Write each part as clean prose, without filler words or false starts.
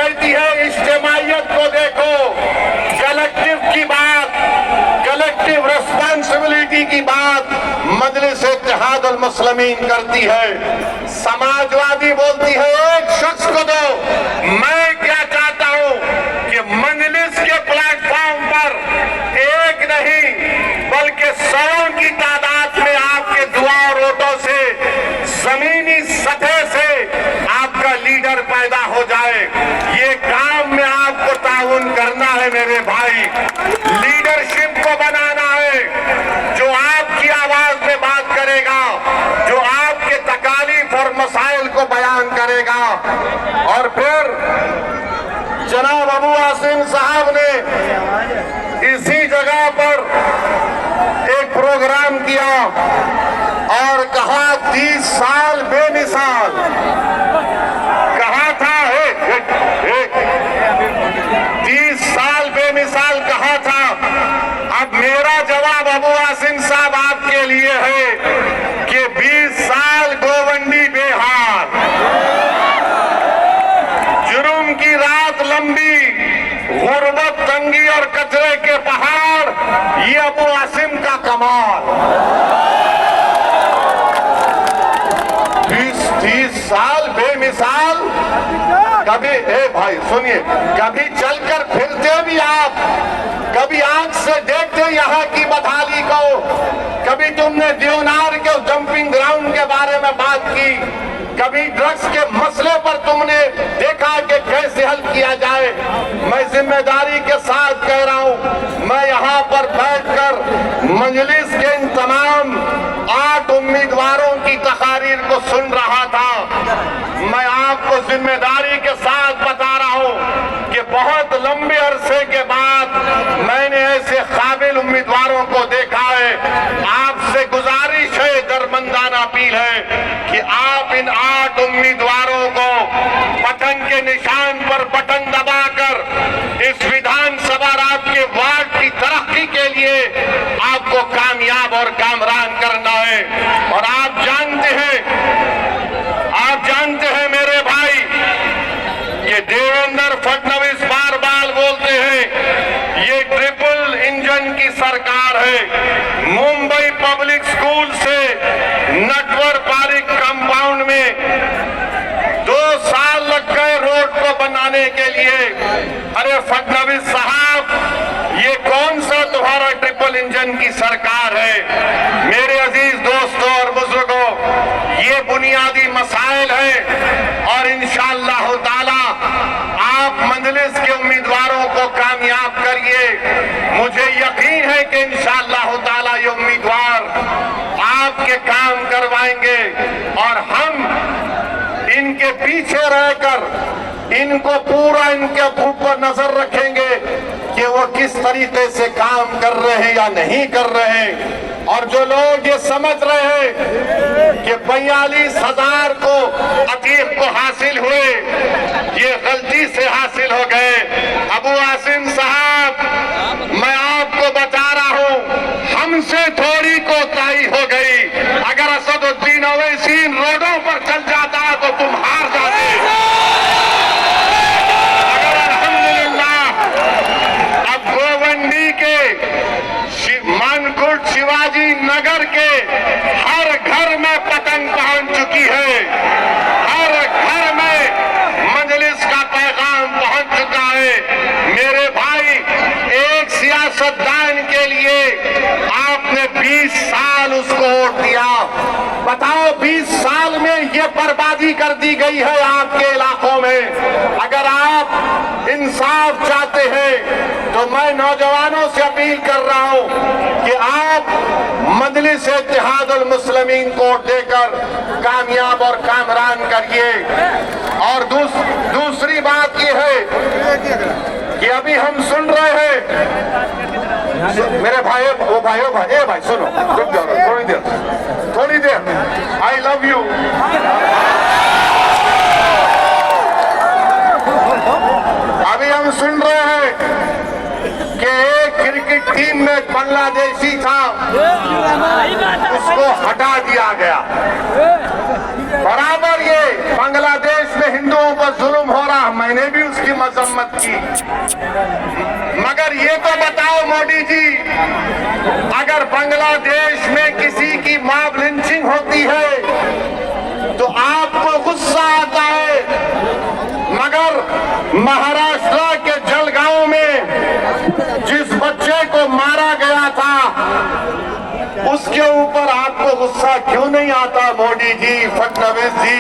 कहती है इज्तिमाइयत को देखो, कलेक्टिव की बात, कलेक्टिव रिस्पांसिबिलिटी की बात मजलिस इत्तेहादुल मुस्लिमीन करती है। समाजवादी बोलती है एक शख्स को दो। मैं क्या चाहता हूं कि मजलिस के प्लेटफॉर्म पर एक नहीं बल्कि सौों की तादाद में आपके दुआ और वोटों से जमीनी सतह से आपका लीडर पैदा हो जाए। ये काम में आपको ताउन करना है मेरे भाई, लीडरशिप को बनाना है जो आपकी आवाज में बात करेगा, जो आपके तकालीफ और मसाइल को बयान करेगा। और फिर जनाब अबू आसिम साहब ने इसी जगह पर एक प्रोग्राम किया और कहा 30 साल बेमिसाल, कहा था 30 साल बेमिसाल कहा था। अब मेरा जवाब अबू आसिम साहब आपके लिए है कि 20 साल गोवंडी बेहाल, जुर्म की रात लंबी, गुर्बत, तंगी और कचरे के पहाड़, ये अबू आसिम का कमाल। 20-30 साल बेमिसाल। कभी भाई सुनिए, कभी चलकर फिरते भी आप, कभी आंख से देखते यहाँ की बदहाली को, कभी तुमने देवनार के डंपिंग ग्राउंड के बारे में बात की, कभी ड्रग्स के मसले पर तुमने देखा कि कैसे हल किया जाए। मैं जिम्मेदारी के साथ कह रहा हूं, मैं यहाँ पर बैठकर मजलिस के इन तमाम 8 उम्मीदवारों की तकारीर को सुन रहा था। मैं आपको जिम्मेदारी के साथ बता रहा हूं कि बहुत लंबे अरसे के बाद मैंने ऐसे काबिल उम्मीदवारों को देखा है। आपसे गुजारिश है, दरमंदाना अपील है कि आप इन 8 उम्मीदवारों को बटन के निशान पर बटन दबाकर इस विधानसभा आपके वार्ड की तरक्की के लिए आपको कामयाब और कामरान करना है। और आप जानते हैं मेरे भाई, ये देवेंद्र फडणवीस बार बार बोलते हैं ये ट्रिपल इंजन की सरकार है। मुंबई पब्लिक स्कूल से नटवर पार्क कंपाउंड में 2 साल लग गए रोड को बनाने के लिए। अरे फडणवीस साहब, ये कौन सा तुम्हारा ट्रिपल इंजन की सरकार है? मेरे अजीज दोस्तों और बुजुर्गों, ये बुनियादी मसाइल है और इंशाअल्लाह ताला आप मजलिस के उम्मीदवारों को कामयाब करिए। मुझे यकीन है कि इंशाअल्लाह ताला ये उम्मीदवार आपके काम करवाएंगे और हम इनके पीछे रहकर इनको पूरा इनके ऊपर नजर रखेंगे कि वो किस तरीके से काम कर रहे हैं या नहीं कर रहे हैं। और जो लोग ये समझ रहे हैं कि 42,000 को अतीक को हासिल हुए, ये गलती से हासिल हो गए। अबू आसिम साहब, मैं आपको बता रहा हूं, हमसे थोड़ी कोताही हो गई। अगर असदुद्दीन ओवैसी रोडों पर चल जाता तो तुम हार जाते। अगर अल्हम्दुलिल्लाह अब गोवंडी के मानकोट शिवाजी नगर के हर घर में पतंग पहुंच चुकी है, हर घर में मजलिस का पैगाम पहुंच चुका है। मेरे भाई, एक सियासतदान के लिए आपने 20 साल उसको वोट दिया। बताओ 20 साल में ये बर्बादी कर दी गई है आपके इलाकों में। अगर आप इंसाफ चाहते हैं तो मैं नौजवानों से अपील कर रहा हूं कि आप मजलिस इत्तेहादुल मुस्लिमीन को देकर कामयाब और कामरान करिए। और दूसरी बात ये है कि अभी हम सुन रहे हैं मेरे भाई, भाई सुनो, रुक जाओ थोड़ी देर। I love you. अभी हम सुन रहे हैं कि एक क्रिकेट टीम में एक बांग्लादेशी था, उसको हटा दिया गया। बराबर ये बांग्लादेश में हिंदुओं पर जुल्म हो रहा, मैंने भी उसकी मजम्मत की। मगर ये तो बताओ मोदी जी, अगर बांग्लादेश में किसी की मॉब लिंचिंग होती है तो आपको गुस्सा आता है, मगर महाराष्ट्र के जलगांव में जिस बच्चे को मारा गया था उसके ऊपर आपको गुस्सा क्यों नहीं आता मोदी जी, फडणवीस जी?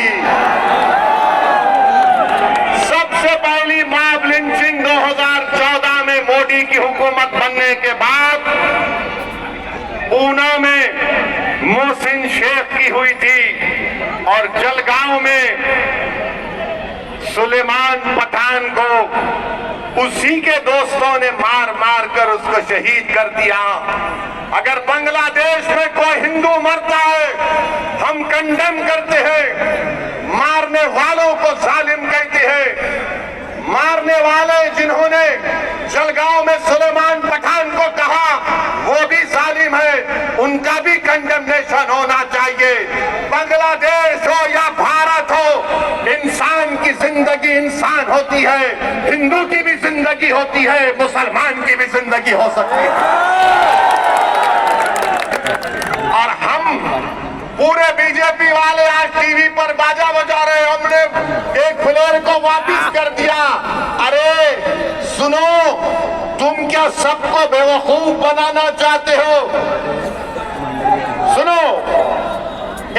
सबसे पहली मॉब लिंचिंग 2014 में मोदी की हुकूमत बनने के बाद ऊना में मोहसिन शेख की हुई थी और जलगांव में सुलेमान पठान को उसी के दोस्तों ने मार मार कर उसको शहीद कर दिया। अगर बांग्लादेश में कोई हिंदू मरता है हम कंडेम करते हैं, मारने वालों को जालिम कहते हैं। मारने वाले जिन्होंने जलगांव में सुलेमान पठान को कहा वो भी जालिम है, उनका भी कंडेमनेशन होना चाहिए। बांग्लादेश हो या भारत हो, इंसान की जिंदगी इंसान होती है, हिंदू की भी जिंदगी होती है, मुसलमान की भी जिंदगी हो सकती है। और हम पूरे बीजेपी वाले आज टीवी पर बाजा बजा रहे, हमने एक प्लेयर को वापस कर दिया। अरे सुनो, तुम क्या सबको बेवकूफ बनाना